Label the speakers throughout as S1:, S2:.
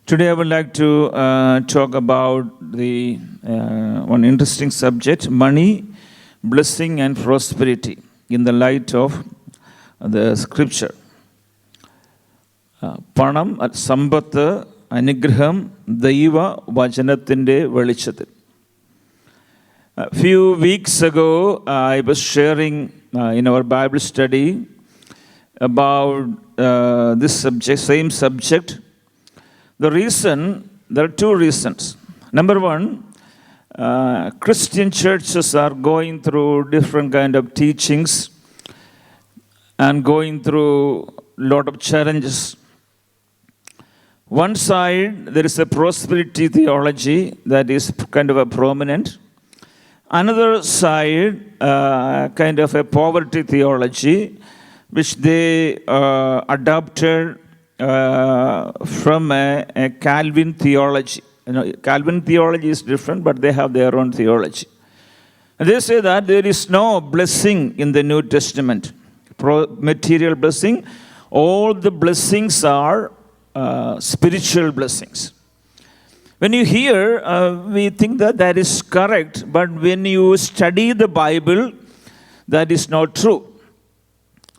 S1: Today I would like to talk about the one interesting subject, money, blessing and prosperity in the light of the scripture. പണം, സമ്പത്ത്, അനുഗ്രഹം ദൈവ വചനത്തിൻ്റെ വെളിച്ചത്തിൽ. A few weeks ago, I was sharing in our Bible study about this subject, same subject. There are two reasons. Number one, Christian churches are going through different kind of teachings and going through a lot of challenges. One side, there is a prosperity theology that is kind of a prominent. Another side, kind of a poverty theology, which they adopted from a Calvin theology. Calvin theology is different, but they have their own theology. And they say that there is no blessing in the New Testament, material blessing. All the blessings are spiritual blessings. When you hear, we think that that is correct, but when you study the Bible, that is not true.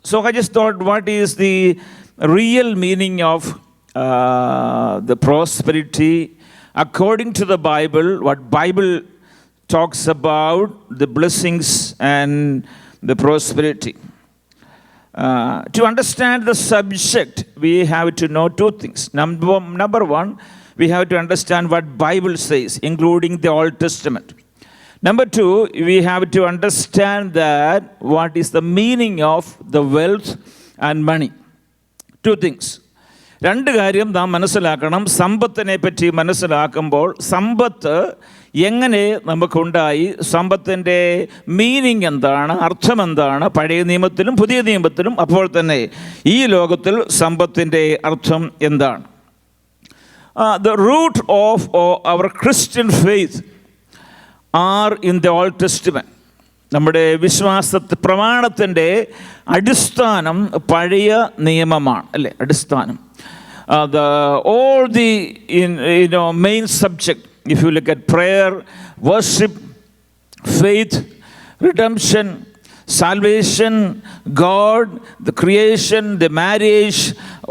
S1: So I just thought, what is the real meaning of the prosperity according to the Bible? What Bible talks about the blessings and the prosperity? To understand the subject, we have to know two things. Number one, we have to understand what Bible says, including the Old Testament. Number two, we have to understand that what is the meaning of the wealth and money. Two things. രണ്ട് കാര്യം നാം മനസ്സിലാക്കണം. സമ്പത്തിനെ പറ്റി മനസ്സിലാക്കുമ്പോൾ സമ്പത്ത് എങ്ങനെ നമുക്കുണ്ടായി, സമ്പത്തിൻ്റെ meaning എന്താണ്, അർത്ഥം എന്താണ്, പഴയ നിയമത്തിലും പുതിയ നിയമത്തിലും, അപ്പോൾ തന്നെ ഈ ലോകത്തിൽ സമ്പത്തിൻ്റെ അർത്ഥം എന്താണ്. The root of our Christian faith are in the Old Testament. നമ്മുടെ പ്രമാണത്തിൻ്റെ അടിസ്ഥാനം പഴയ നിയമമാണ്, അല്ലേ? അടിസ്ഥാനം. All the main subject, if you look at prayer, worship, faith, redemption, salvation, God, the creation, the marriage,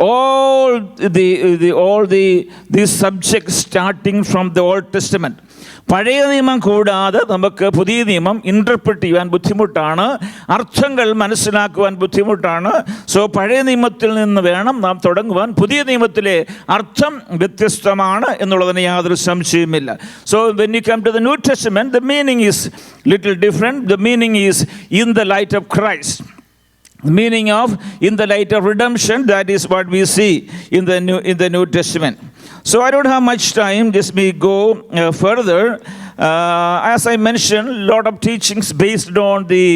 S1: all these subjects starting from the Old Testament. പഴയ നിയമം കൂടാതെ നമുക്ക് പുതിയ നിയമം ഇൻ്റർപ്രറ്റ് ചെയ്യാൻ ബുദ്ധിമുട്ടാണ്, അർത്ഥങ്ങൾ മനസ്സിലാക്കുവാൻ ബുദ്ധിമുട്ടാണ്. സോ പഴയ നിയമത്തിൽ നിന്ന് വേണം നാം തുടങ്ങുവാൻ. പുതിയ നിയമത്തിലെ അർത്ഥം വ്യത്യസ്തമാണ് എന്നുള്ളതിന് യാതൊരു സംശയവുമില്ല. So when you come to the New Testament, the meaning is little different. The meaning is in the light of Christ. The meaning of in the light of redemption, that is what we see in the New Testament. So I don't have much time, just me go further. As I mentioned, a lot of teachings based on the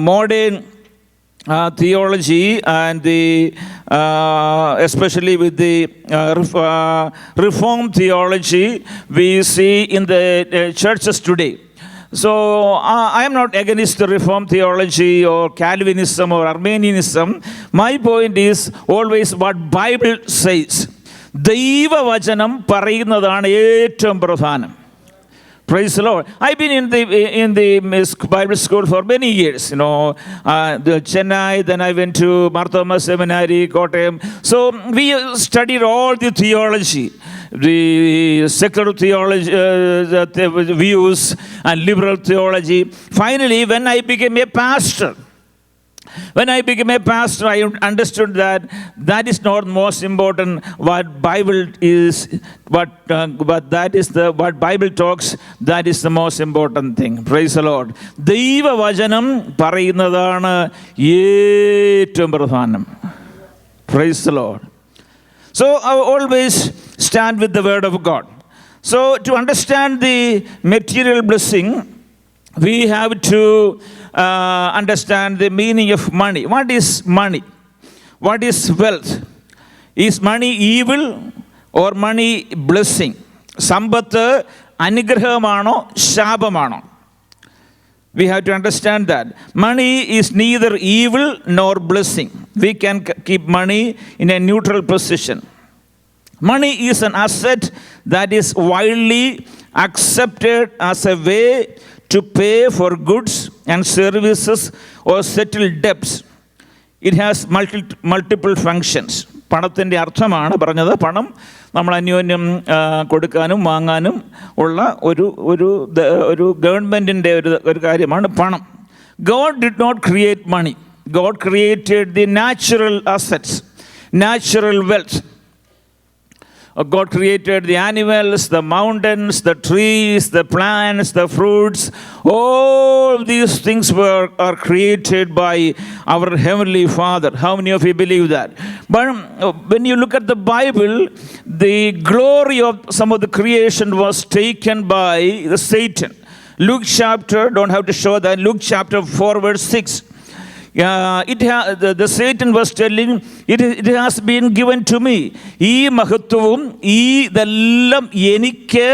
S1: modern theology and the especially with the Reformed theology we see in the churches today. So I am not against the Reformed theology or Calvinism or Arminianism. My point is always what Bible says. ദൈവവചനം പറയുന്നതാണ് ഏറ്റവും പ്രധാനം. Praise the Lord. I've been in the Bible school for many years. Chennai, then I went to Marthoma Seminary, Kottayam. So we studied all the theology, the secular theology views and liberal theology. Finally, when I became a pastor, I understood that is not most important. What Bible is, but that is what Bible talks. That is the most important thing. Praise the Lord. ദൈവവചനം പറയുന്നതാണ് ഏറ്റവും പ്രധാനം. Praise the Lord. So I always stand with the word of God. So to understand the material blessing, we have to understand the meaning of money. What is money? What is wealth? Is money evil or money blessing? Sampath അനുഗ്രഹമാണോ ശാപമാണോ? We have to understand that. Money is neither evil nor blessing. We can keep money in a neutral position. Money is an asset that is widely accepted as a way to pay for goods and services or settle debts. It has multiple functions. പണത്തിൻ്റെ അർത്ഥമാണ് പറഞ്ഞത്. പണം നമ്മൾ അന്യോന്യം കൊടുക്കാനും വാങ്ങാനും ഉള്ള ഒരു ഗവൺമെൻറ്റിൻ്റെ ഒരു കാര്യമാണ് പണം. God did not create money. God created the natural assets, natural wealth. God created the animals, the mountains, the trees, the plants, the fruits. All these things are created by our Heavenly Father. How many of you believe that? But when you look at the Bible, the glory of some of the creation was taken by the Satan. Luke chapter, don't have to show that, Luke chapter 4 verse 6. The Satan was telling, it has been given to me. ഈ മഹത്വവും ഇതെല്ലാം എനിക്ക്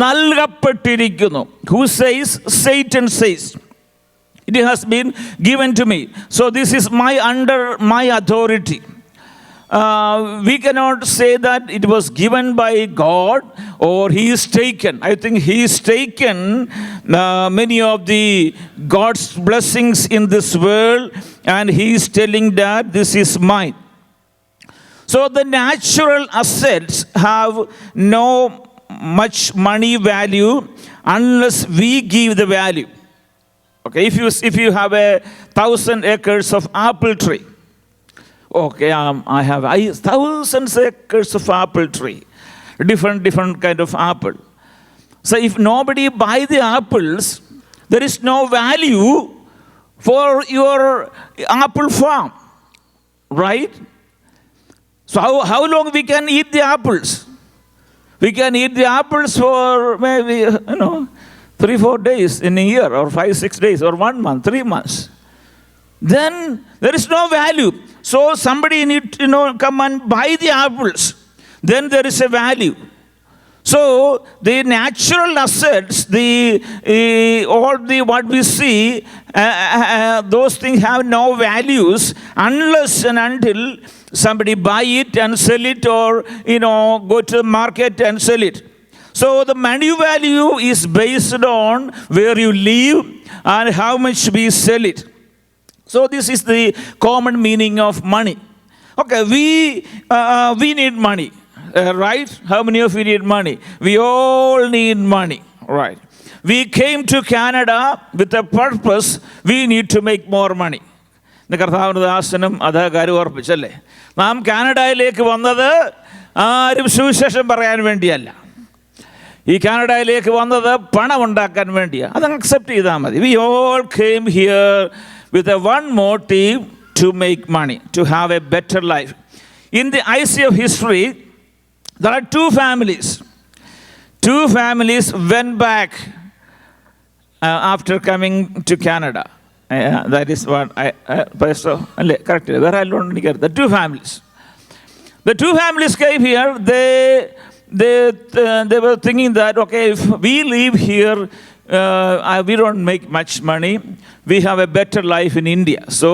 S1: നൽകപ്പെട്ടിരിക്കുന്നു. Who says? Satan says. It has been given to me. So this is under my authority. We cannot say that it was given by God or he is taken. I think he is taken many of the God's blessings in this world, and he is telling that this is mine. So the natural assets have no much money value unless we give the value. Okay, if you have 1,000 acres of apple tree, okay, I have thousands acres of apple tree, different kind of apple. So if nobody buy the apples, there is no value for your apple farm, right? So how long we can eat the apples? We can eat the apples for maybe 3-4 days in a year, or 5-6 days, or 1 month, 3 months. Then there is no value. So somebody need to come and buy the apples. Then there is a value. So the natural assets, what we see, those things have no values unless and until somebody buy it and sell it, or go to the market and sell it. So the money value is based on where you live and how much we sell it. So this is the common meaning of money. Okay, we need money, right? How many of you need money? We all need money, right? We came to Canada with a purpose. We need to make more money. കർത്താവിൻ്റെ ദാസനും അതേ കാര്യം ഓർപ്പിച്ചല്ലേ? നാം കാനഡയിലേക്ക് വന്നത് ആരും സുവിശേഷം പറയാൻ വേണ്ടിയല്ല. ഈ കാനഡയിലേക്ക് വന്നത് പണം ഉണ്ടാക്കാൻ വേണ്ടിയാണ്. അതങ്ങ് അക്സെപ്റ്റ് ചെയ്താൽ മതി. We all came here with one motive, to make money, to have a better life. In the eyes of history, there are two families. Two families went back after coming to Canada. That is what Pastor, correct. Where I don't get the two families. The two families came here. They were thinking that, okay, if we live here, we don't make much money. We have a better life in India. So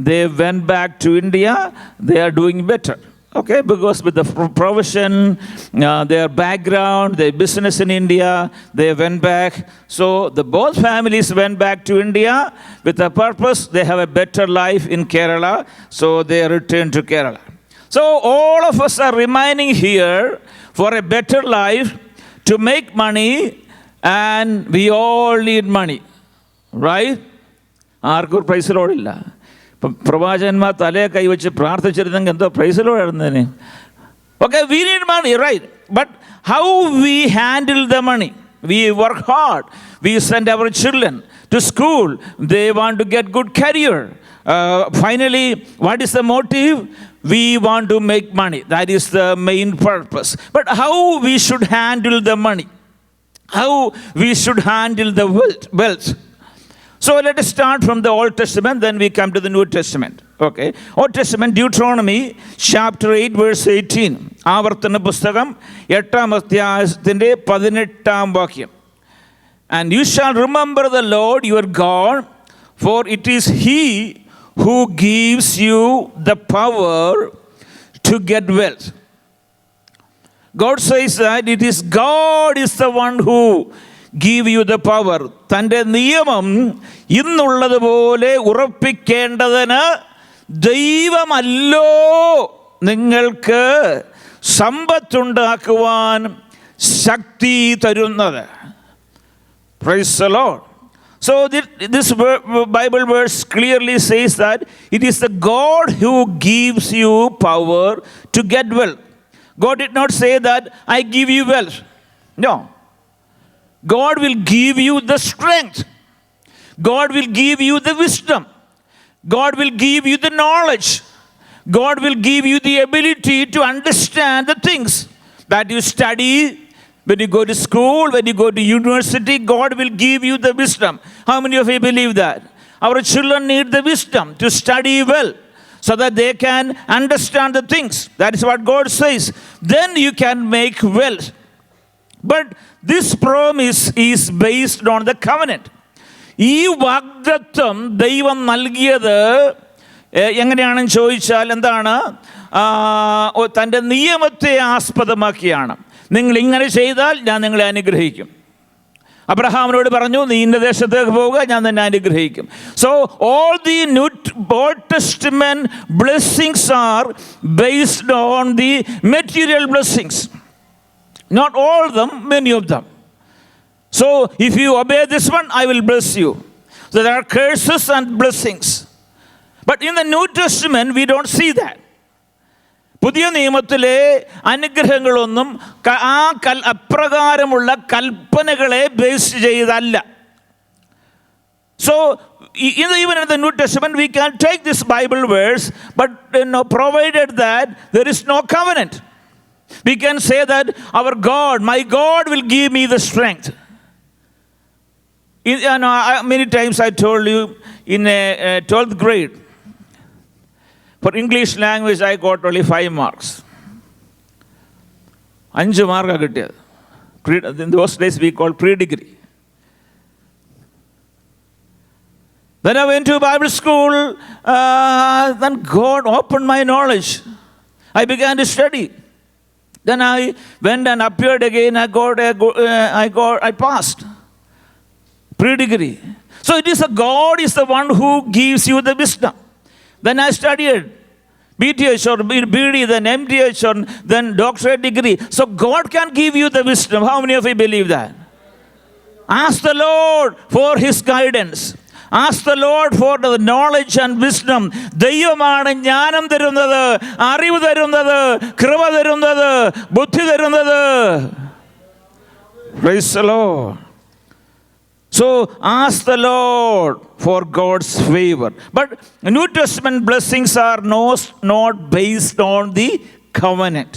S1: they went back to India. They are doing better. Okay, because with the provision, their background, their business in India, they went back. So both families went back to India with a purpose. They have a better life in Kerala. So they returned to Kerala. So all of us are remaining here for a better life, to make money, and we all need money, right? ആർക്കും praise ലോഡില്ല. ഇപ്പം പ്രവാചകന്മാർ തലയെ കൈവച്ച് പ്രാർത്ഥിച്ചിരുന്നെങ്കിൽ എന്തോ praise ലോഡായിരുന്നതിന്. Okay, we need money, right? But how we handle the money? We work hard. We send our children to school. They want to get good career. Finally, what is the motive? We want to make money. That is the main purpose. But how we should handle the money? How we should handle the wealth? So let us start from the Old Testament, then we come to the New Testament. Okay. Old Testament, Deuteronomy chapter 8 verse 18. ആവർത്തന പുസ്തകം 8-ാം അധ്യായത്തിന്റെ 18-ാം വാക്യം. And you shall remember the Lord your God, for it is He who gives you the power to get wealth. God says that it is God is the one who give you the power. തൻ്റെ നിയമം ഇന്നുള്ളതുപോലെ ഉറപ്പിക്കേണ്ടതിന് ദൈവമല്ലോ നിങ്ങൾക്ക് സമ്പത്തുണ്ടാക്കുവാൻ ശക്തി തരുന്നത്. Praise the Lord. So this Bible verse clearly says that it is the God who gives you power to get wealth. God did not say that I give you wealth. No. God will give you the strength. God will give you the wisdom. God will give you the knowledge. God will give you the ability to understand the things that you study. When you go to school, when you go to university, God will give you the wisdom. How many of you believe that? Our children need the wisdom to study well so that they can understand the things. That is what God says. Then you can make wealth. But this promise is based on the covenant. ഈ വാഗ്ദത്തം ദൈവം നൽകിയത് എങ്ങനെയാണെന്ന് ചോദിച്ചാൽ എന്താണ്? തൻ്റെ നിയമത്തെ ആസ്പദമാക്കിയാണ്. നിങ്ങൾ ഇങ്ങനെ ചെയ്താൽ ഞാൻ നിങ്ങളെ അനുഗ്രഹിക്കും. അബ്രഹാമിനോട് പറഞ്ഞു, നീ ഇന്ന ദേശത്തേക്ക് പോവുക, ഞാൻ നിന്നെ അനുഗ്രഹിക്കും. So all the Old Testament blessings are based on the material blessings. Not all of them, many of them. So if you obey this one, I will bless you. So there are curses and blessings. But in the New Testament, we don't see that. പുതിയ നിയമത്തിലെ അനുഗ്രഹങ്ങളൊന്നും അപ്രകാരമുള്ള കൽപ്പനകളെ base ചെയ്തല്ല. So even in the New Testament, we can take this Bible verse, but provided that there is no covenant, we can say that our God, my God will give me the strength. Many times I told you in 12th grade, for English language I got only 5 marks. 5 മാർക്കാണ് കിട്ടിയത്. In those days we called pre-degree. Then I went to Bible school. Then God opened my knowledge. I began to study. Then I went and appeared again. I passed pre-degree. So it is God is the one who gives you the wisdom. Then I studied BTH or BD, then MTH, or then doctorate degree. So God can give you the wisdom. How many of you believe that? Ask the Lord for His guidance. Ask the Lord for the knowledge and wisdom. ദൈവമാണ് ജ്ഞാനം തരുന്നത്, അറിവ് തരുന്നത്, കൃപ തരുന്നത്, ബുദ്ധി തരുന്നത്. Praise the Lord. So ask the Lord for God's favor. But New Testament blessings are not based on the covenant.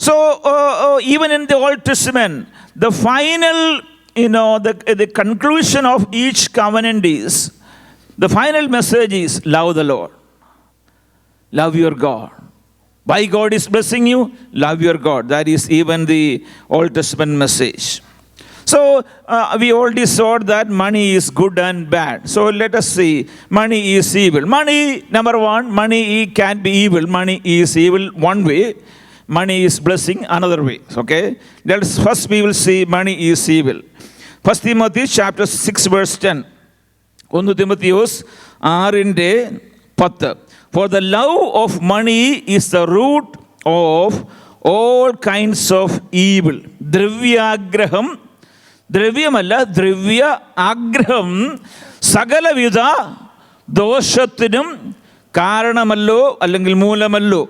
S1: So even in the Old Testament, the final, the conclusion of each covenant is, the final message is love the Lord. Love your God. Why God is blessing you? Love your God. That is even the Old Testament message. So we already saw that money is good and bad. So let us see. Money is evil. Money, number one, money can be evil. Money is evil one way. Money is blessing another way. Okay? First we will see money is evil. 1 Timothy chapter 6 verse 10. 1 Timotheus 6:10. For the love of money is the root of all kinds of evil. ദ്രവ്യാഗ്രഹം, ദ്രവ്യമല്ല, ദ്രവ്യ ആഗ്രഹം സകലവിധ ദോഷത്തിനും കാരണമല്ലോ അല്ലെങ്കിൽ മൂലമല്ലോ.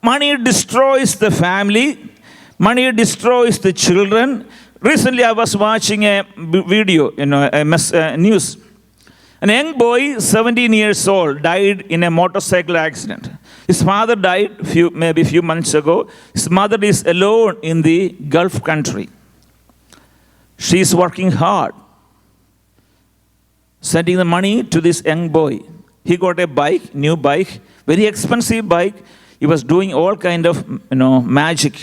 S1: Money destroys the family. Money destroys the children. Recently I was watching a video, news. An young boy, 17 years old, died in a motorcycle accident. His father died maybe few months ago. His mother is alone in the Gulf country. She is working hard, sending the money to this young boy. He got a bike, new bike, very expensive bike. He was doing all kind of magic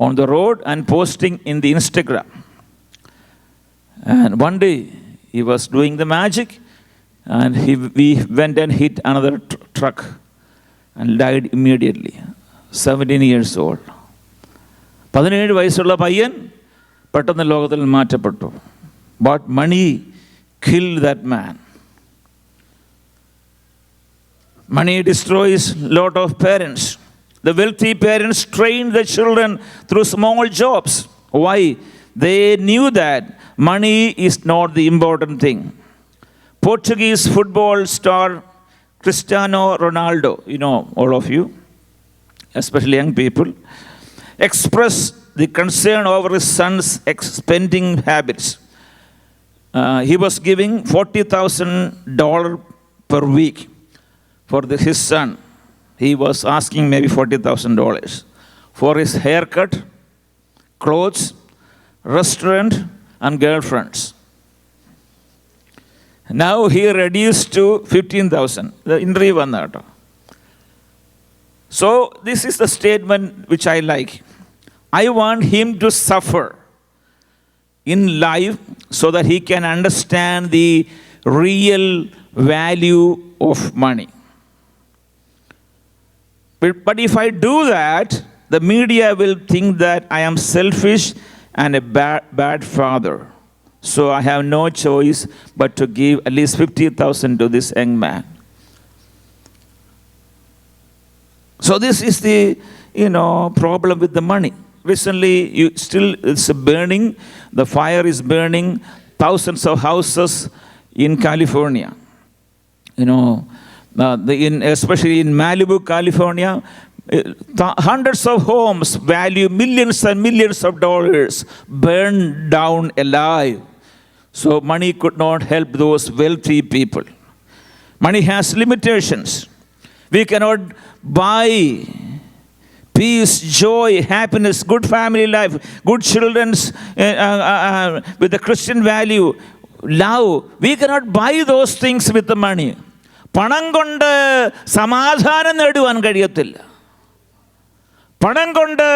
S1: on the road and posting in the Instagram. And one day he was doing the magic, and we went and hit another truck and died immediately. 17 years old. 17 വയസ്സുള്ള പയ്യൻ പെട്ടെന്ന് ലോകത്തിൽ മാറ്റപ്പെട്ടു. But money killed that man. Money destroys lot of parents. The wealthy parents trained the children through small jobs. Why? They knew that money is not the important thing. Portuguese football star Cristiano Ronaldo, you know, all of you, especially young people, expressed the concern over his son's spending habits. He was giving $40,000 per week for his son. He was asking maybe $40,000 for his haircut, clothes, restaurant, and girlfriends. Now he reduced to 15,000. The interview vanda ട്ടോ. So this is the statement which I like. I want him to suffer in life so that he can understand the real value of money. But if I do that, the media will think that I am selfish and a bad father. So I have no choice but to give at least 50,000 to this young man. So this is the, problem with the money. Recently, it's burning. The fire is burning thousands of houses in California. Especially in Malibu, California, hundreds of homes value millions and millions of dollars burned down alive. So money could not help those wealthy people. Money has limitations. We cannot buy peace, joy, happiness, good family life, good children's with the Christian value, love. We cannot buy those things with the money. പണം കൊണ്ട് സമാധാനം നേടുവാൻ കഴിയത്തില്ല. പണം കൊണ്ട്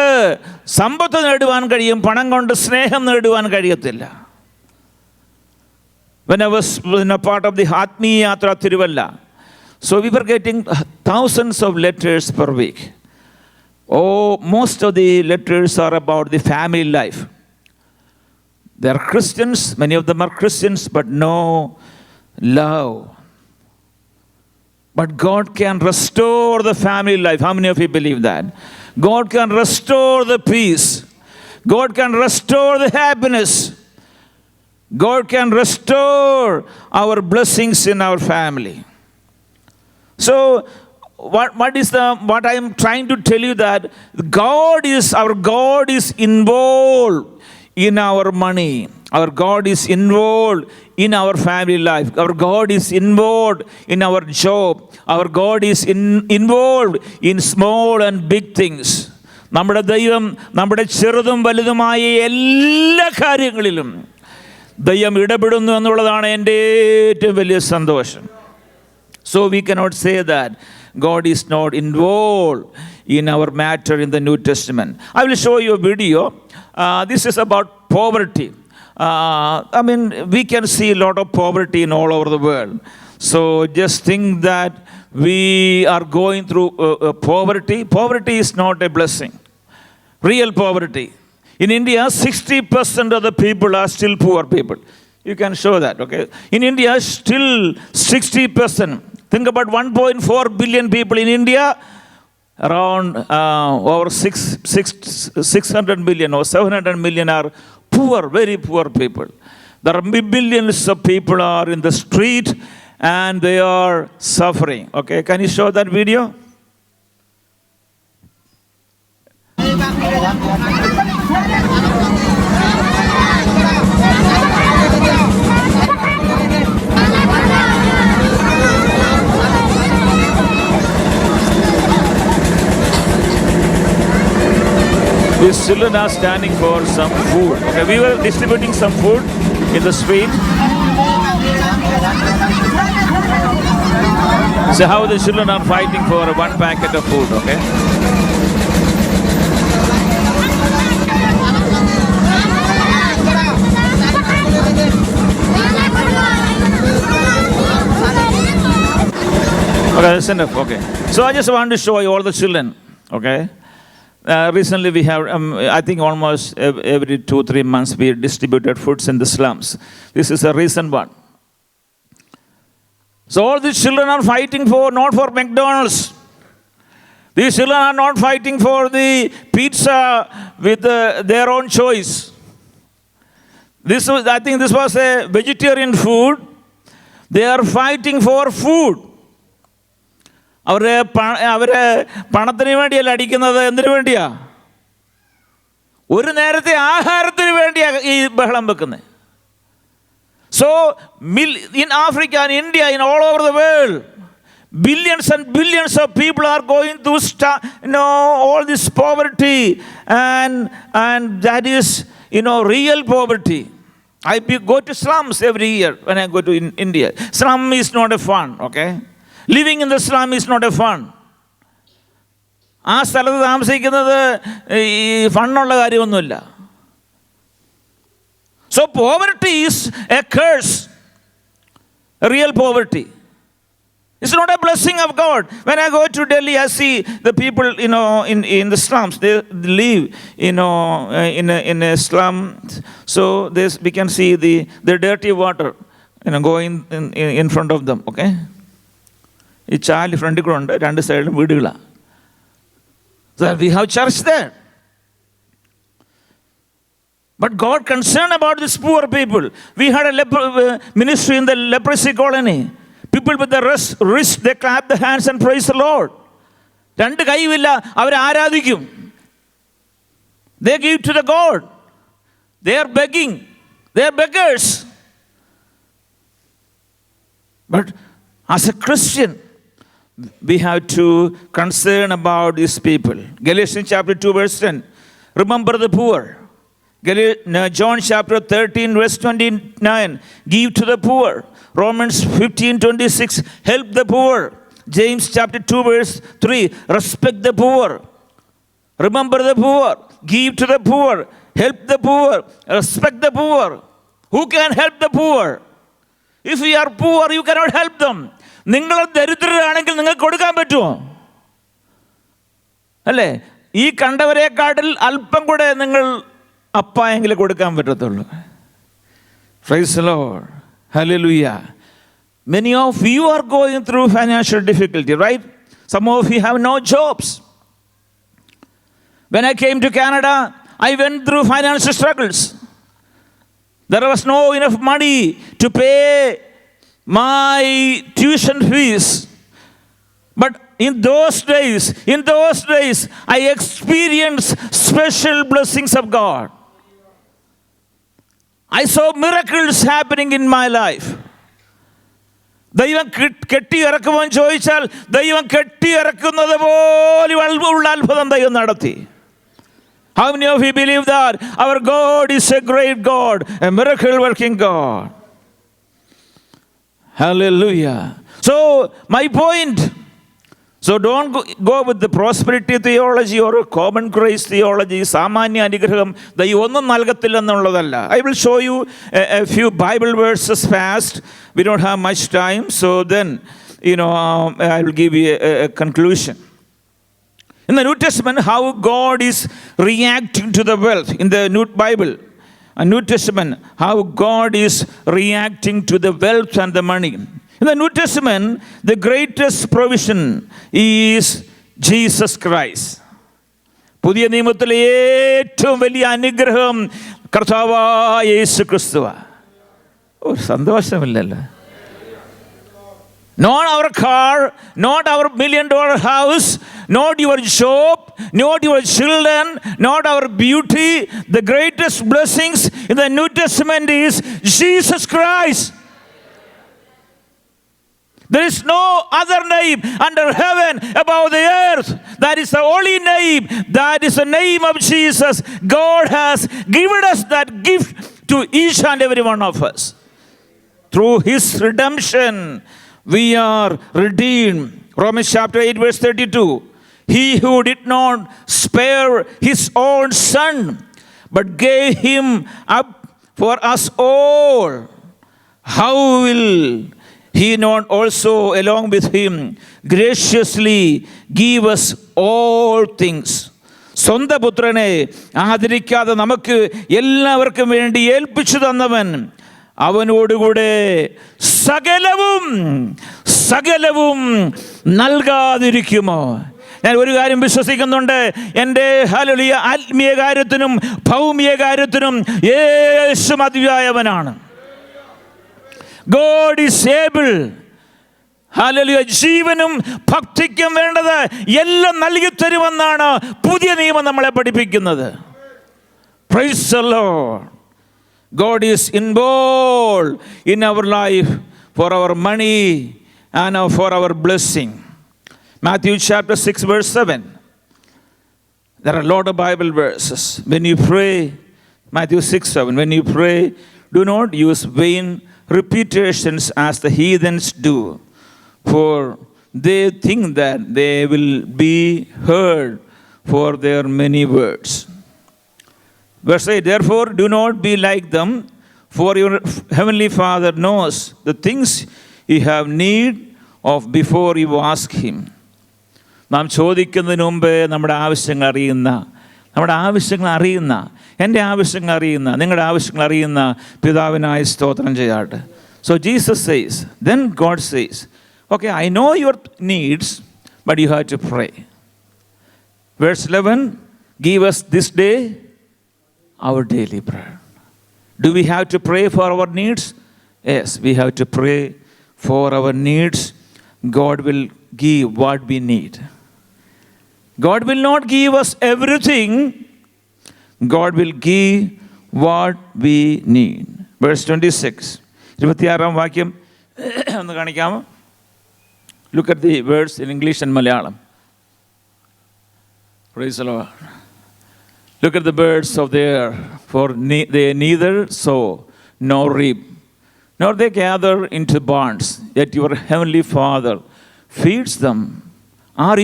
S1: സമ്പത്ത് നേടുവാൻ കഴിയും, പണം കൊണ്ട് സ്നേഹം നേടുവാൻ കഴിയത്തില്ല. When I was a part of the Atmiya Yatra Tiruvalla, so we were getting thousands of letters per week. Most of the letters are about the family life. They are Christians, many of them are Christians, but no love. But God can restore the family life. How many of you believe that? God can restore the peace. God can restore the happiness. God can restore our blessings in our family. So, what I am trying to tell you that our God is involved in our money. Our God is involved in our family life. Our God is involved in our job. Our God is involved in small and big things. നമ്മുടെ ദൈവം നമ്മുടെ ചെറുതും വലുതുമായ എല്ലാ കാര്യങ്ങളിലും ദൈവം ഇടപെടുന്നു എന്നുള്ളതാണ് എൻ്റെ ഏറ്റവും വലിയ സന്തോഷം. So we cannot say that God is not involved in our matter in the New Testament. I will show you a video. This is about poverty. We can see a lot of poverty in all over the world. So just think that we are going through poverty. Poverty is not a blessing. Real poverty. In India, 60% of the people are still poor people. You can show that, okay? In India, still 60%. Think about 1.4 billion people in India. Around over 600 million or 700 million are poor, very poor people. There are billions of people are in the street and they are suffering. Okay, can you show that video? These children are standing for some food. Okay, we were distributing some food in the street. So how the children are fighting for one packet of food, okay? Okay, that's enough, okay. So I just want to show you all the children, okay? Recently we have, I think almost every 2-3 months we distributed foods in the slums. This is a recent one. So all these children are fighting for, not for McDonald's. These children are not fighting for the pizza with their own choice. I think this was a vegetarian food. They are fighting for food. അവരെ പണത്തിന് വേണ്ടിയല്ല അടിക്കുന്നത്, എന്തിനു വേണ്ടിയാ? ഒരു നേരത്തെ ആഹാരത്തിന് വേണ്ടിയാ ഈ ബഹളം വെക്കുന്നത്. So in Africa and India, in all over the world, billions and billions of people are going through all this poverty, and that is real poverty. I go to slums every year when I go to India. Slum is not a fun, okay? Living in the slum is not a fun. ആ സ്ഥലത്ത് താമസിക്കുന്നത് ഈ ഫണ്ണുള്ള കാര്യമൊന്നുമില്ല. So poverty is a curse, a real poverty. It's not a blessing of God. When I go to Delhi, I see the people, in the slums. They live, in a slum. So we can see the dirty water, going in front of them. Okay. ഈ ചാല് ഫ്രണ്ടിൽ കൂടെ ഉണ്ട്, രണ്ട് സൈഡിലും വീടുകളാണ്. So we have church there. But God concerned about these poor people. We had a ministry in the leprosy colony. People with the wrist, they clap their hands and praise the Lord. രണ്ട് കൈവില്ല, അവർ ആരാധിക്കും. They give to the God. They are begging. They are beggars. But as a Christian, we have to concern about these people. Galatians chapter 2 verse 10. Remember the poor. John chapter 13 verse 29. Give to the poor. Romans 15:26. Help the poor. James chapter 2 verse 3. Respect the poor. Remember the poor. Give to the poor. Help the poor. Respect the poor. Who can help the poor? If you are poor, you cannot help them. നിങ്ങൾ ദരിദ്രരാണെങ്കിൽ നിങ്ങൾക്ക് കൊടുക്കാൻ പറ്റുമോ? അല്ലേ? ഈ കണ്ടവരെക്കാട്ടിൽ അല്പം കൂടെ നിങ്ങൾ അപ്പായെങ്കിലും കൊടുക്കാൻ പറ്റത്തുള്ളൂ. Praise the Lord. Hallelujah. Many of you are going through financial difficulty, right? Some of you have no jobs. When I came to Canada, I went through financial struggles. There was no enough money to pay my tuition fees. But in those days, I experienced special blessings of God. I saw miracles happening in my life. ദൈവം കെട്ടിയിറക്കുമെന്ന് ചോദിച്ചാൽ ദൈവം കെട്ടിയിറക്കുന്നത് പോലെ ഉള്ള അത്ഭുതം ദൈവം നടത്തി. How many of you believe that our God is a great God, a miracle working God? Hallelujah. So my point, so don't go with the prosperity theology or common grace theology. സാമാന്യ അനുഗ്രഹം ദൈവം ഒന്നും നൽകത്തില്ലെന്നുള്ളതല്ല. I will show you a few Bible verses fast. We don't have much time, so then I will give you a conclusion. In the New Testament, how God is reacting to the wealth. In the Bible, New Testament, how God is reacting to the wealth and the money. In the New Testament, the greatest provision is Jesus Christ. പുതിയ നിയമത്തിലെ ഏറ്റവും വലിയ അനുഗ്രഹം കർത്താവായ യേശു ക്രിസ്തുവാണ്. സന്തോഷമില്ലല്ലോ. Not our car, not our $1 million house, not your job, not your children, not our beauty. The greatest blessings in the New Testament is Jesus Christ. There is no other name under heaven above the earth. That is the only name. That is the name of Jesus. God has given us that gift to each and every one of us. Through His redemption, we are redeemed. Romans chapter 8 verse 32. He who did not spare His own Son, but gave Him up for us all, how will He not also along with Him graciously give us all things? സ്വന്തം പുത്രനെ ആദരിക്കാതെ നമുക്ക് എല്ലാവർക്കും വേണ്ടി ഏൽപ്പിച്ചു തന്നവൻ അവനോടുകൂടെ സകലവും നൽകാതിരിക്കുമോ? ഞാൻ ഒരു കാര്യം വിശ്വസിക്കുന്നുണ്ട്, എൻ്റെ ഹല്ലേലൂയ ആത്മീയ കാര്യത്തിനും ഭൗമിക കാര്യത്തിനും യേശു മതിയായവനാണ്. God is able. ഹല്ലേലൂയ. ജീവനും ഭക്തിക്കും വേണ്ടത് എല്ലാം നൽകി തരുമെന്നാണ് പുതിയ നിയമം നമ്മളെ പഠിപ്പിക്കുന്നത്. Praise the Lord. God is involved in our life for our money and for our blessing. Matthew chapter 6 verse 7. There are a lot of Bible verses. When you pray, Matthew 6:7, when you pray, do not use vain repetitions as the heathens do, for they think that they will be heard for their many words. Verse 8, therefore do not be like them, for your heavenly Father knows the things you have need of before you ask him. നാം ചോദിക്കുന്നതിന് മുമ്പേ നമ്മുടെ ആവശ്യങ്ങൾ അറിയുന്ന, എൻ്റെ ആവശ്യങ്ങൾ അറിയുന്ന, നിങ്ങളുടെ ആവശ്യങ്ങൾ അറിയുന്ന പിതാവിനായി സ്തോത്രം ചെയ്യാട്ടെ. So Jesus says, then God says, okay, I know your needs, but you have to pray. Verse 11, give us this day our daily bread. Do we have to pray for our needs? Yes, we have to pray for our needs. God will give what we need. God will not give us everything. God will give what we need. Verse 26. 26-ാം വാക്യം ഒന്ന് കാണിക്കാമോ? Look at the words in English and Malayalam. Praise the Lord. Look at the birds of the air, for they neither sow nor reap, nor they gather into barns, yet your heavenly Father feeds them. Are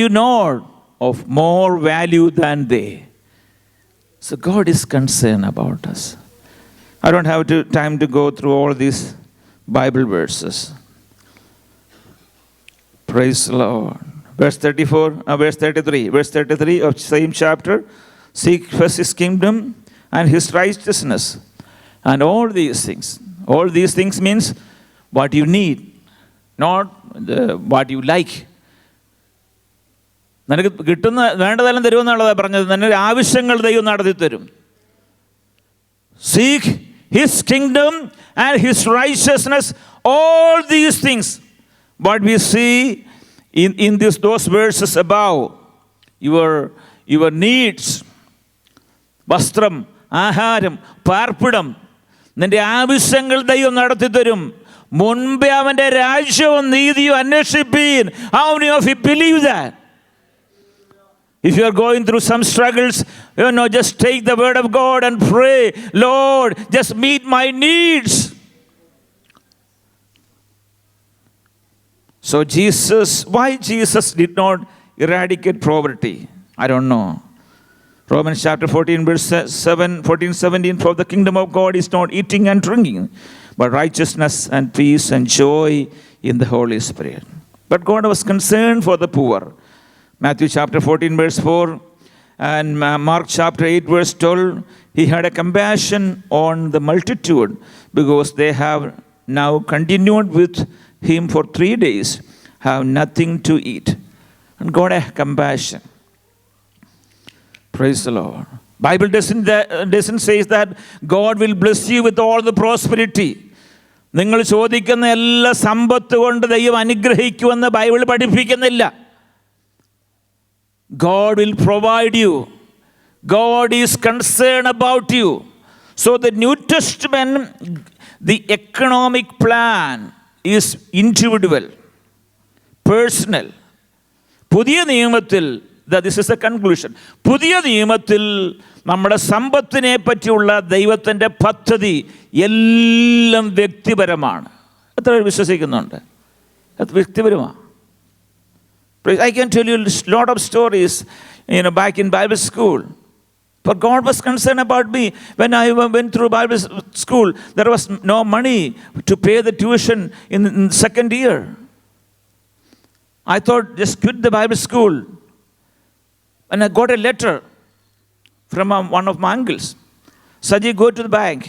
S1: you not of more value than they? So God is concerned about us. I don't have time to go through all these Bible verses. Praise the Lord. Verse 33 of same chapter. Seek first his kingdom and his righteousness, and all these things. All these things means what you need, not what you like. നിനക്ക് കിട്ടുന്ന വേണ്ടതെല്ലാം തരുമെന്നുള്ളതാണ് പറഞ്ഞത്. നിന്റെ ആവശ്യങ്ങൾ ദൈവം നടത്തി തരും. Seek his kingdom and his righteousness. All these things, what we see in those verses above, your needs, വസ്ത്രം, ആഹാരം, പാർപ്പിടം, നിന്റെ ആവശ്യങ്ങൾ ദൈവം നടത്തി തരും. മുൻപേ അവൻ്റെ രാജ്യവും നീതിയും അന്വേഷിപ്പീൻ. How many of you believe that? If you are going through some struggles, just take the word of God and pray, Lord, just meet my needs. So why Jesus did not eradicate poverty? I don't know. Romans chapter 14 verse 17, for the kingdom of God is not eating and drinking, but righteousness and peace and joy in the Holy Spirit. But God was concerned for the poor. Matthew chapter 14 verse 4 and Mark chapter 8 verse 12, he had a compassion on the multitude because they have now continued with him for 3 days, have nothing to eat. And God had compassion. Praise the Lord. Bible doesn't say that God will bless you with all the prosperity. നിങ്ങൾ ചോദിക്കുന്ന എല്ലാ സമ്പത്ത് കൊണ്ട് ദൈവം അനുഗ്രഹിക്കുമെന്ന് Bible പഠിപ്പിക്കുന്നില്ല. God will provide you. God is concerned about you. So the New Testament, the economic plan is individual, personal. പുതിയ നിയമത്തിൽ, this is the conclusion. പുതിയ നിയമത്തിൽ നമ്മുടെ സമ്പത്തിനെ പറ്റിയുള്ള ദൈവത്തിൻ്റെ പദ്ധതി എല്ലാം വ്യക്തിപരമാണ്. എത്ര വിശ്വസിക്കുന്നുണ്ട്? അത് വ്യക്തിപരമാണ്. I can tell you a lot of stories, back in Bible school. But God was concerned about me. When I went through Bible school, there was no money to pay the tuition in second year. I thought, just quit the Bible school. And I got a letter from one of my uncles. Saji, go to the bank.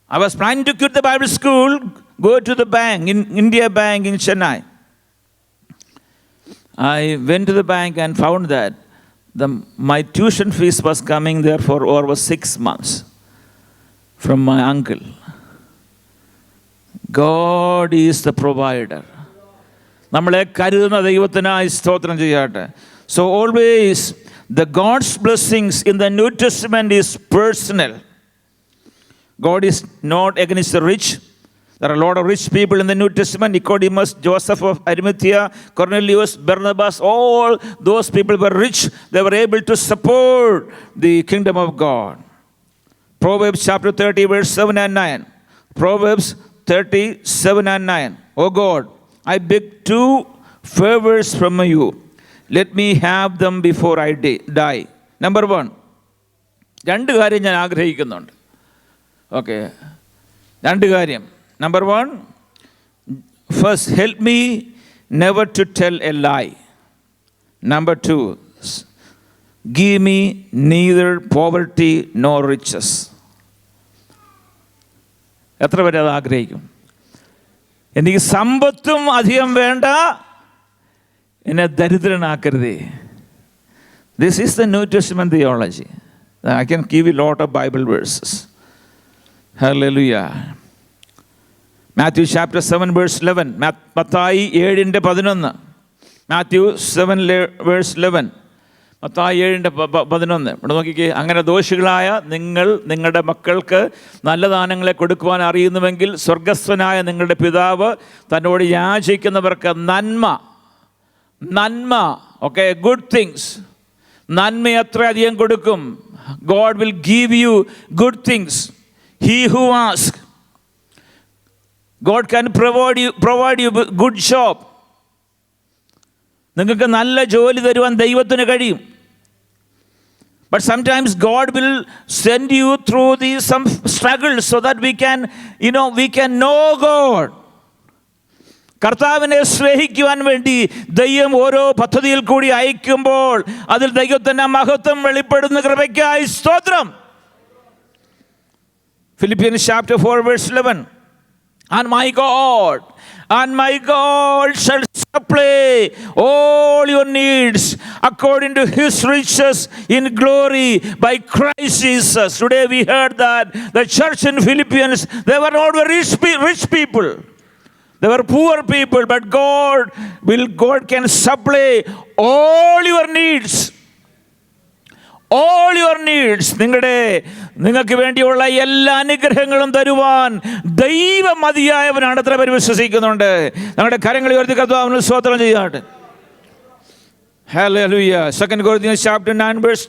S1: I was planning to quit the Bible school, go to the bank, in India Bank in Chennai. I went to the bank and found that my tuition fees was coming there for over 6 months from my uncle. God is the provider. നമ്മളെ കരുതുന്ന ദൈവത്തിനായി സ്തോത്രം ചെയ്യട്ടെ. So always the God's blessings in the New Testament is personal. God is not against the rich. There are a lot of rich people in the New Testament. Nicodemus, Joseph of Arimathea, Cornelius, Barnabas, all those people were rich. They were able to support the kingdom of God. Proverbs chapter 30, verse 7 and 9. Proverbs 30, 7 and 9. Oh God, I beg 2 favors from you. Let me have them before I die. Number 1. 2 കാര്യം ഞാൻ ആഗ്രഹിക്കുന്നുണ്ട്. Okay, 2 കാര്യം. Number 1, first, help me never to tell a lie. Number 2, give me neither poverty nor riches. എത്ര പേര് അത് ആഗ്രഹിക്കും? എനിക്ക് സമ്പത്തും അധികം വേണ്ട, എന്നെ ദരിദ്രനാക്കരുതേ. This is the New Testament theology. I can give you a lot of Bible verses. Hallelujah. Matthew chapter 7 verse 11. Mathai 7:11. Matthew 7 verse 11. Mathai 7:11. ഇവിടെ നോക്കിക്കേ. അങ്ങനെ ദോഷികളായ നിങ്ങൾ നിങ്ങളുടെ മക്കൾക്ക് നല്ല ദാനങ്ങളെ കൊടുക്കുവാൻ അറിയുന്നുവെങ്കിൽ സ്വർഗസ്ഥനായ നിങ്ങളുടെ പിതാവ് തന്നോട് യാചിക്കുന്നവർക്ക് നന്മ ഓക്കെ, ഗുഡ് തിങ്സ്, നന്മ എത്രയധികം കൊടുക്കും. God will give you good things. He who asks, God can provide you good job. നിങ്ങൾക്ക് നല്ല ജോലി തരുവാൻ ദൈവത്തിന് കഴിയും. But sometimes God will send you through some struggles so that we can know God. കർത്താവിനെ സ്നേഹിക്കുവാൻ വേണ്ടി ദൈവം ഓരോ പദ്ധതിയിൽ കൂടി അയക്കുമ്പോൾ അതിൽ ദൈവത്തിൻ്റെ മഹത്വം വെളിപ്പെടുന്ന കൃപയ്ക്കായി സ്തോത്രം. Philippians chapter 4 verse 11. And my God shall supply all your needs according to his riches in glory by Christ Jesus. Today we heard that the church in Philippians, they were not very rich people. They were poor people, but God can supply all your needs. All your needs. നിങ്ങൾക്ക് വേണ്ടിയുള്ള എല്ലാ അനുഗ്രഹങ്ങളും തരുവാൻ ദൈവം മതിയായവനാണ്. എത്ര പേര് വിശ്വസിക്കുന്നുണ്ട്? ഞങ്ങളുടെ കരങ്ങൾ ഉയർത്തി കർത്താവിന് സ്തോത്രം ചെയ്യട്ടെ. Hallelujah. 2 Corinthians chapter 9 verse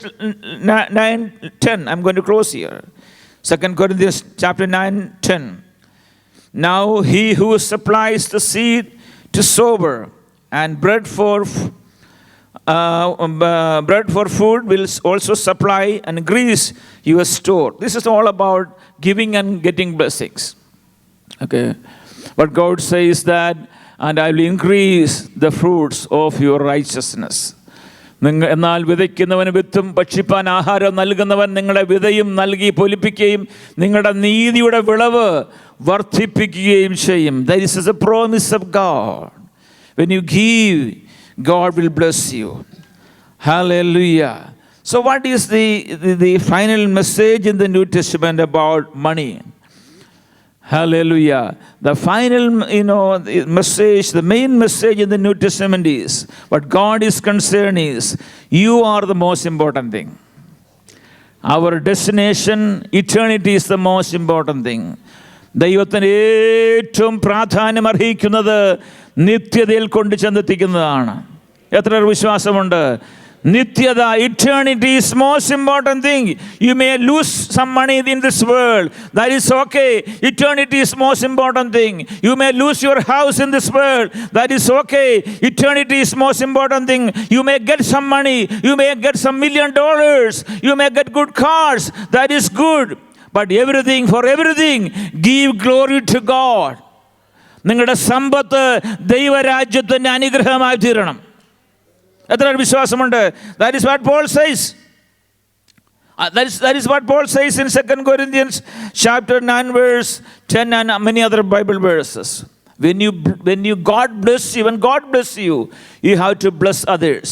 S1: 9-10. I'm going to close here. 2 Corinthians chapter 9-10. Now he who supplies the seed to sower and bread for food will also supply and increase your store. This is all about giving and getting blessings. Okay. But God says that, and I will increase the fruits of your righteousness. എന്നാൽ വിതയ്ക്കുന്നവന് വിത്തും ഭക്ഷിപ്പാൻ ആഹാരം നൽകുന്നവൻ നിങ്ങളുടെ വിതയും നൽകി പൊലിപ്പിക്കുകയും നിങ്ങളുടെ നീതിയുടെ വിളവ് വർദ്ധിപ്പിക്കുകയും ചെയ്യും. That is a promise of God. When you give, God will bless you. Hallelujah. So what is the final message in the New Testament about money? Hallelujah. The final, message, the main message in the New Testament is, what God is concerned is, you are the most important thing. Our destination, eternity is the most important thing. ദൈവത്തിന് ഏറ്റവും പ്രാധാന്യം അർഹിക്കുന്നത് നിത്യതയിൽ കൊണ്ട് ചെന്നെത്തിക്കുന്നതാണ്. എത്ര വിശ്വാസമുണ്ട്? നിത്യത, eternity is most important thing. You may lose some money in this world. That is okay. Eternity is most important thing. You may lose your house in this world. That is okay. Eternity is most important thing. You may get some money. You may get some $1 million. You may get good cars. That is good. But for everything, give glory to God. നിങ്ങളുടെ സമ്പത്ത് ദൈവരാജ്യത്തിൻ്റെ അനുഗ്രഹമായി തീരണം. എത്ര വിശ്വാസമുണ്ട്? That is what Paul says. That is what Paul says in 2 Corinthians chapter 9 verse 10 and many other Bible verses. When you God bless you, when God bless you, you have to bless others.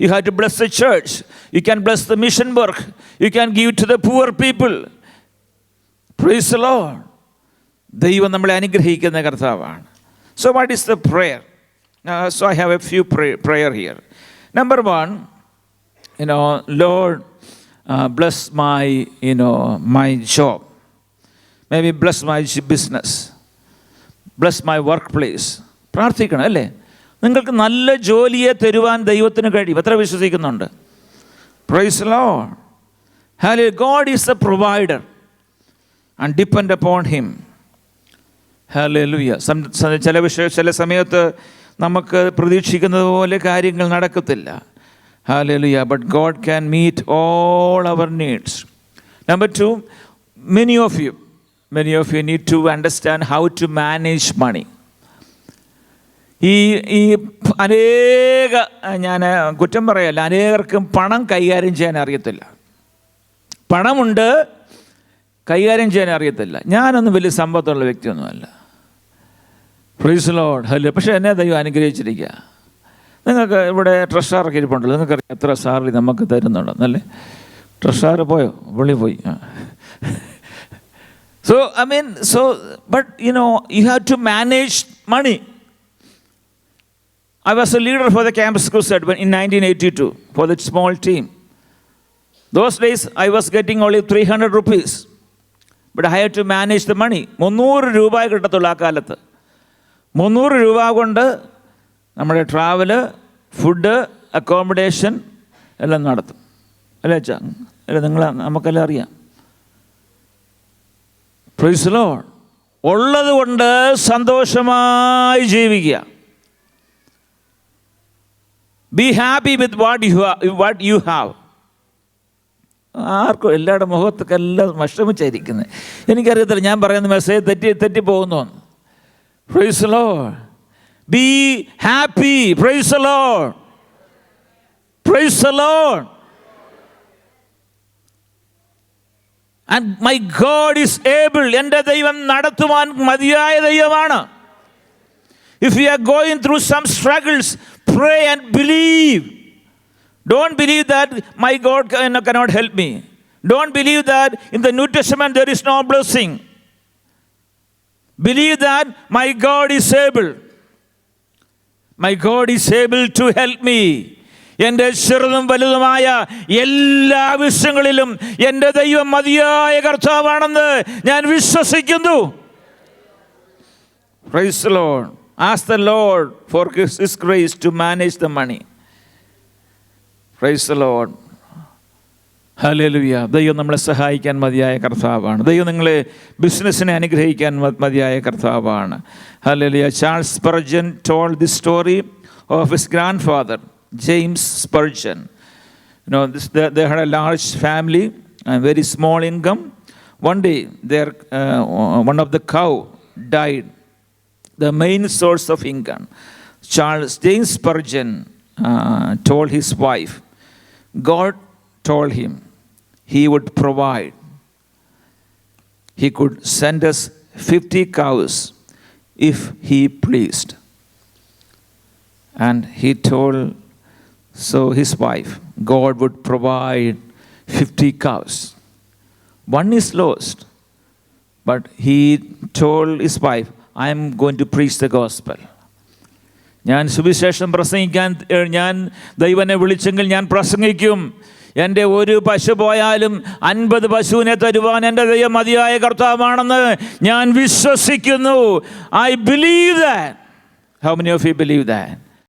S1: You have to bless the church. You can bless the mission work. You can give to the poor people. Praise the Lord. ദൈവം നമ്മളെ അനുഗ്രഹിക്കുന്ന കർത്താവാണ്. So what is the prayer? So I have a few prayer here. Number one, Lord, bless my job. Maybe bless my business. Bless my workplace. പ്രാർത്ഥിക്കണം അല്ലേ? നിങ്ങൾക്ക് നല്ല ജോലിയെ തരുവാൻ ദൈവത്തിന് കഴിയും. എത്ര വിശ്വസിക്കുന്നുണ്ട്? Praise the Lord. Hallelujah. God is the provider and depend upon him. Hallelujah. ചില സമയത്ത് നമുക്ക് പ്രതീക്ഷിക്കുന്നത് പോലെ കാര്യങ്ങൾ നടക്കത്തില്ല. Hallelujah. But God can meet all our needs. Number two, many of you need to understand how to manage money. ഞാൻ കുറ്റം പറയല്ല, അനേകർക്കും പണം കൈകാര്യം ചെയ്യാൻ അറിയത്തില്ല. പണമുണ്ട്, കൈകാര്യം ചെയ്യാൻ അറിയത്തില്ല. ഞാനൊന്നും വലിയ സമ്പത്തുള്ള വ്യക്തിയൊന്നുമല്ല. Praise the lord. ഹല്ലേലൂയ. പക്ഷേ എന്നെ ദൈവം അനുഗ്രഹിച്ചിരിക്കുക. നിങ്ങൾക്ക് ഇവിടെ ട്രഷറൊക്കെ ഇരിപ്പുണ്ടല്ലോ, നിങ്ങൾക്കറിയാം എത്ര സാലറി നമുക്ക് തരുന്നുണ്ടെന്നല്ലേ? ട്രഷർ പോയോ? വെളി പോയി. But you have to manage money. I was a leader for the campus crusade in 1982 for the small team. Those days I was getting only 300 rupees. But I had to manage the money. 300 രൂപ കിട്ടത്തുള്ളൂ ആ കാലത്ത്. 300 രൂപ കൊണ്ട് നമ്മുടെ travel, food, accommodation എല്ലാം നടത്തും അല്ലേ അച്ഛാ? അല്ല, നമുക്കെല്ലാം അറിയാം. Price the Lord. ഉള്ളത് കൊണ്ട് സന്തോഷമായി ജീവിക്കുക. Be happy with what you have. ആർക്കും എല്ലാവരുടെ മുഖത്തൊക്കെ എല്ലാം വിഷമിച്ചായിരിക്കുന്നത്. എനിക്കറിയത്തില്ല ഞാൻ പറയുന്ന മെസ്സേജ് തെറ്റി പോകുന്നു. Praise the Lord. Be happy. Praise the Lord. Praise the Lord. And my God is able. എൻ്റെ ദൈവം നടത്തുവാൻ മതിയായ ദൈവമാണ്. If you are going through some struggles, pray and believe. Don't believe that my God cannot help me. Don't believe that in the New Testament there is no blessing. Believe that my God is able. My God is able to help me. എൻ്റെ ചെറുതും വലുതുമായ എല്ലാ വിഷയങ്ങളിലും എൻ്റെ ദൈവം മതിയായ കർത്താവാണെന്ന് ഞാൻ വിശ്വസിക്കുന്നു. Praise the Lord. Ask the Lord for His grace to manage the money. Praise the Lord. Hallelujah. ദൈവം നമ്മളെ സഹായിക്കാൻ മതിയായ കർത്താവാണ്. ദൈവം നിങ്ങളെ ബിസിനസ്സിനെ അനുഗ്രഹിക്കാൻ മതിയായ കർത്താവാണ്. Hallelujah. Charles Spurgeon told this story of his grandfather, James Spurgeon. They had a large family and very small income. One day, one of the cow died, the main source of income. James Spurgeon told his wife, God told him he would provide. He could send us 50 cows if he pleased. And he told his wife, God would provide 50 cows. One is lost, but he told his wife, I am going to preach the gospel. ഞാൻ സുവിശേഷം പ്രസംഗിക്കാൻ ഞാൻ ദൈവനെ വിളിച്ചെങ്കിൽ ഞാൻ പ്രസംഗിക്കും. എൻ്റെ ഒരു പശു പോയാലും 50 പശുവിനെ തരുവാൻ എൻ്റെ ദൈവം മതിയായ കർത്താവാണെന്ന് ഞാൻ വിശ്വസിക്കുന്നു. I believe that. How many of you believe that?